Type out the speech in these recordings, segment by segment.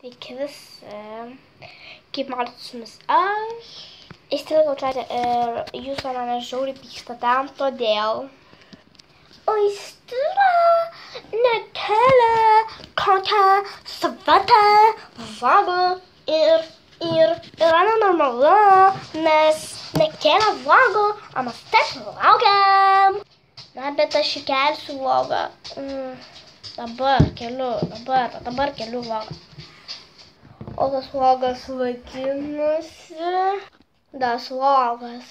Sveiki visi, kaip matote su jumis aš. Įstrigau čia ir jūsų mane žiauriai pyksta ten, todėl Aistra nekelia kokią savaitę vlogų ir yra nenormalu, nes nekėlė vlogų, o mes taip laukiam. Na, bet aš įkelsiu vlogą. Dabar keliu vlogą. O tas vlogas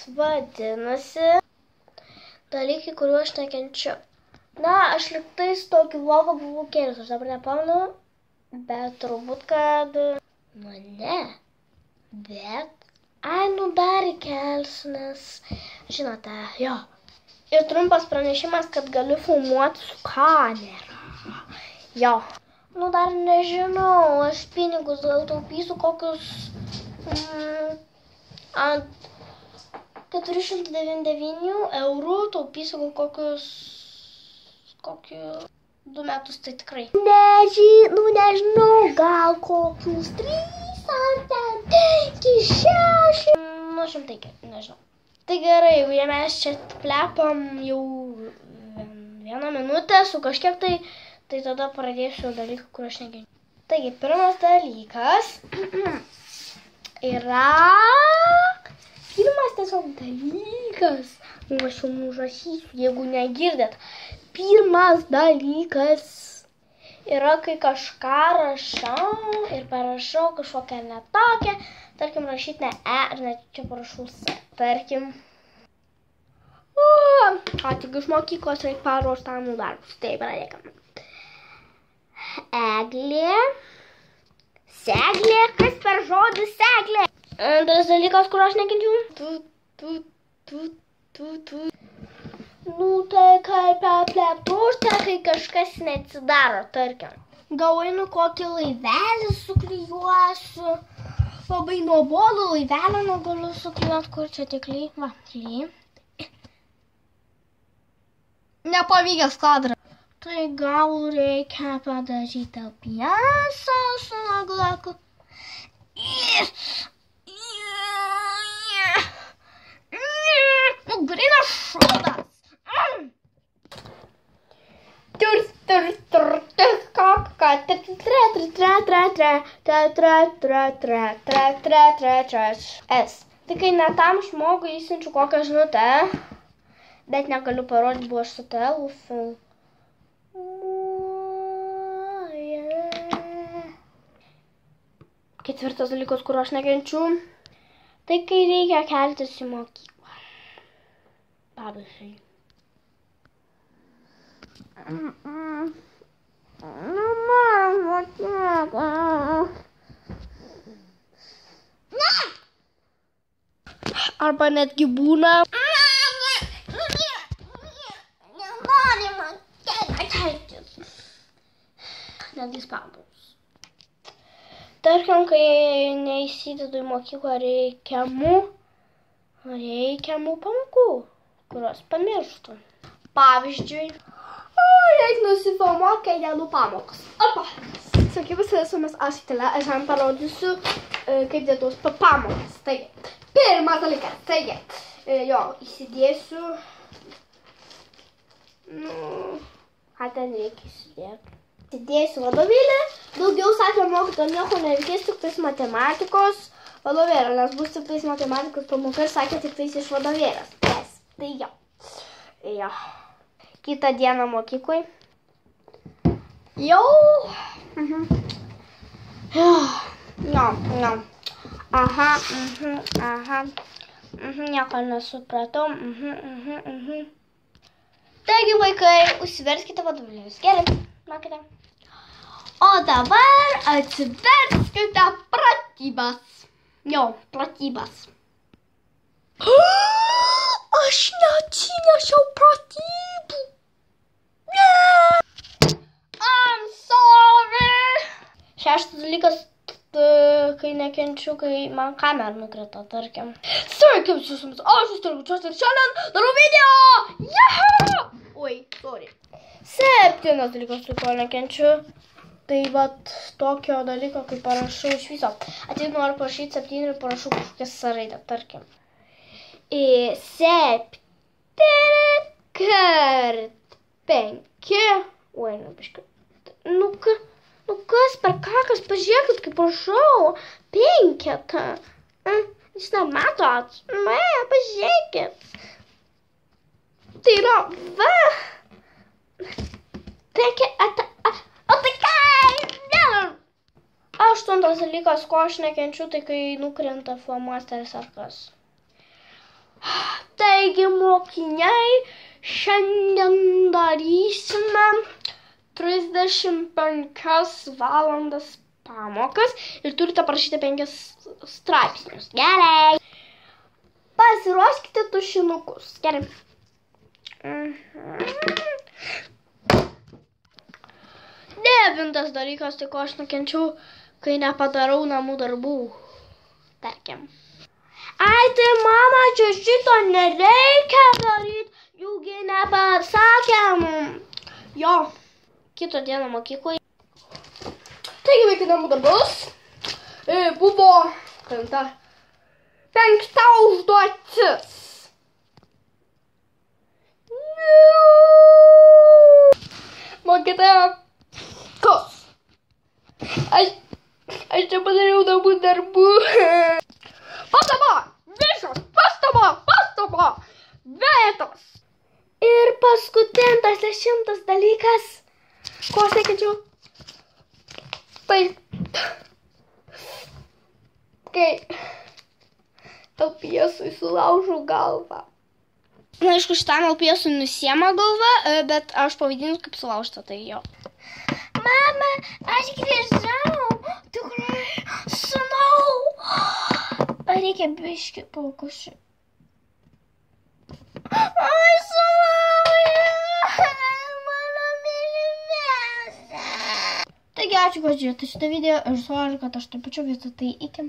vadinasi dalykai, kuriuo aš nekenčiu. Na, aš liktais tokį vlogą buvau kėlęs, aš dabar nepamenu, bet turbūt, kad... Nu, ne. Bet... dar įkelsiu, nes... Žinote, jo. Ir trumpas pranešimas, kad galiu filmuoti su kamera. Jo. Nu, dar nežinau, aš pinigus gal taupysiu kokius... ant 499 eurų taupysiu gal kokius 2 metus, tai tikrai. Nežinau, gal kokius 3 ar ten 5, 6. Nu, 100, nežinau. Tai gerai, jeigu mes čia plepam jau 1 minutę su kažkiek tai tada pradėsiu dalykų, kur aš nekenčiu. Taigi, pirmas dalykas yra... Pirmas tiesiog dalykas, aš jau užrašysiu, jeigu negirdėt. Pirmas dalykas yra, kai kažką rašau ir parašau kažkokią netokią, tarkim, rašyti ne E ir net čia parašau S. Tarkim, tik iš mokyklos reikia paruošti namų darbus. Tai pradėkime. Eglė. Seglė. Kas per žodis seglė? Antras dalykas, kur aš nekenčiu. Nu, tai kaip apleptuštė, kai kažkas neatsidaro, tarkim. Gal einu kokį laivelį suklijuosiu. Labai nuobodų laivelį negaliu suklijuoti, kur čia tik va, nepavykęs kadras. Tai gal reikia padaryti piesą su naglaku. Nu, grynas šūdas. Tai kai netam žmogui įsiunčiu kokią žinutę, bet negaliu parodyti, buvo aš su telefonu. Ketvirtas dalykas, kur aš nekenčiu, tai kai reikia keltis į mokyklą. Pavyzdžiui. Arba netgi būna. Netgi spaudus. Tarkim, kai neįsidedu į mokyklą reikiamų pamokų, kurios pamirštu. Pavyzdžiui, reikia nusifilmuoti, kai dėdu pamokas. Arba, sakymus esumis aš į tele, aš jam parodysiu, kaip dėdos pamokas. Taigi, pirmas dalykas, taigi, jo, įsidėsiu, ką ten reikia įsidėti. Įsidėsiu vadovėlį, daugiau sakė mokytoja, nieko nereikės, tik tais matematikos vadovėlį, nes bus tik tais matematikos pamoka ir sakė tik tais iš vadovėlės. Tai jo. Jo. Kitą dieną mokyklai. Jau. Jo. Aha. Nieko nesupratau. Taigi, vaikai, užsiverskite vadovėlius. Gerai, mokite. O dabar atsiverskite pratybas. Jo, pratybas. Aš neatsinešiau pratybų. Ne. I'm sorry. Šeštas dalykas, kai nekenčiu, kai man kamera nukrito, tarkim. Sveiki visus, aš Strigučiuos ir šiandien darau video. Oi, sorry. Septynas dalykas, su ko nekenčiu. Tai vat tokio dalyko, kai parašau iš viso. Atėjau noriu parašyti 7 ir parašau kažkokią saraidę, tarkim. 7 kart 5. Oi, nebiškai. Nu kas per kakas, pažiūrėkit, kaip parašau. 5. Jūs nematot? Ne, pažiūrėkit. Tai yra va. 5. O tai ką? 8 dalykas, ko aš nekenčiu, tai kai nukrenta flomasteris ar kas. Taigi, mokiniai, šiandien darysime 35 valandas pamokas ir turite parašyti 5 straipsnius. Gerai. Pasiruoškite tušinukus. Gerai. Devintas dalykas, tai ko aš nekenčiu, kai nepadarau namų darbų. Tarkim. Ai, tai mama, čia šito nereikia daryti, jūgi nepasakėm. Jo, kitą dieną mokykloje. Taigi, vaikai, namų darbus. Buvo 5 užduotis. Mokytoja, kas? Aš čia padariau namų darbų. Pastaba! Visas! Pastaba! Vietos! Ir paskutinis 10 dalykas. Ko aš nekenčiu? Tai... Kai... Alpiesui sulaužau galvą. Na, aišku, šitam Alpiesui nusiema galva, bet aš pavadinsiu kaip sulaužta, tai jo. Mama, aš grįžau. Tikrai, sūnau. Reikia biškį paukušį. Ai, sūnau, mano mylimiausia. Taigi, ačiū, kad žiūrėjote šitą video ir sorry, kad aš taip pačiu visą tai iki.